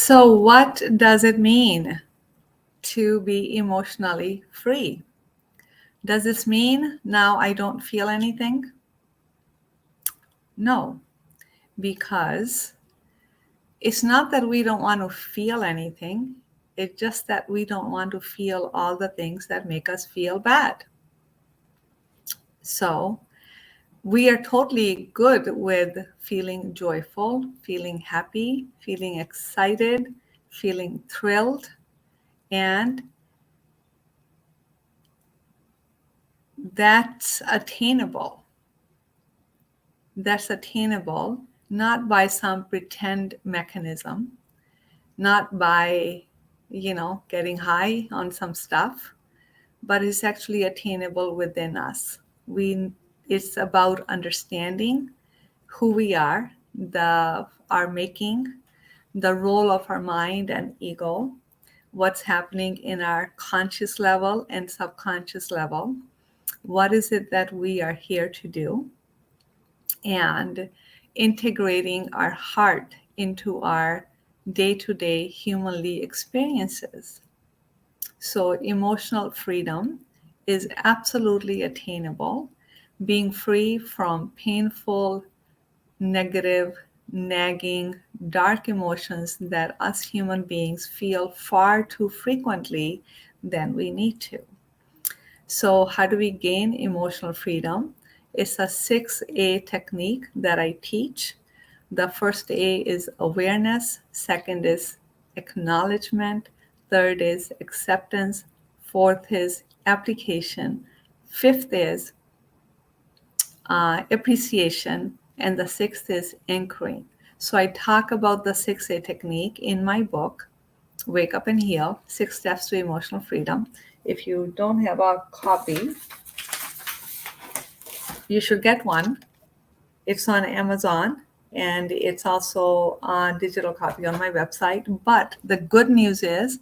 So, what does it mean to be emotionally free? Does this mean now I don't feel anything? No, because it's not that we don't want to feel anything. It's just that we don't want to feel all the things that make us feel bad. So, we are totally good with feeling joyful, feeling happy, feeling excited, feeling thrilled, and that's attainable. That's attainable not by some pretend mechanism, not by, getting high on some stuff, but it's actually attainable within us. It's about understanding who we are, our making, the role of our mind and ego, what's happening in our conscious level and subconscious level, what is it that we are here to do, and integrating our heart into our day-to-day humanly experiences. So emotional freedom is absolutely attainable. Being free from painful, negative, nagging, dark emotions that us human beings feel far too frequently than we need to. So, how do we gain emotional freedom? It's a 6A technique that I teach. The first A is awareness, second is acknowledgement, third is acceptance, fourth is application, fifth is appreciation, and the sixth is anchoring. So I talk about the 6A technique in my book, Wake Up and Heal, 6 Steps to Emotional Freedom. If you don't have a copy, you should get one. It's on Amazon and it's also a digital copy on my website. But the good news is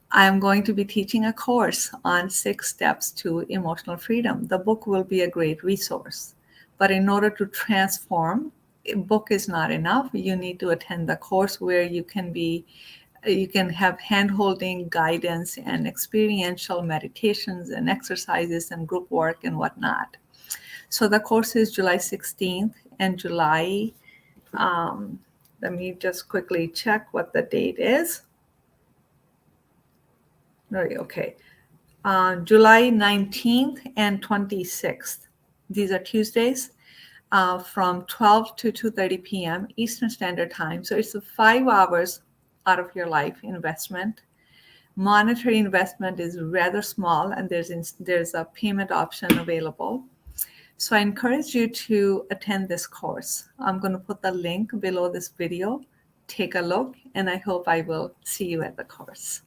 I'm going to be teaching a course on 6 steps to emotional freedom. The book will be a great resource. But in order to transform, a book is not enough. You need to attend the course where you can have hand-holding guidance and experiential meditations and exercises and group work and whatnot. So the course is July 16th and let me just quickly check what the date is. Okay. July 19th and 26th. These are Tuesdays from 12 to 2:30 p.m. Eastern Standard Time. So it's a 5 hours out of your life investment. Monetary investment is rather small, and there's a payment option available. So I encourage you to attend this course. I'm going to put the link below this video. Take a look, and I hope I will see you at the course.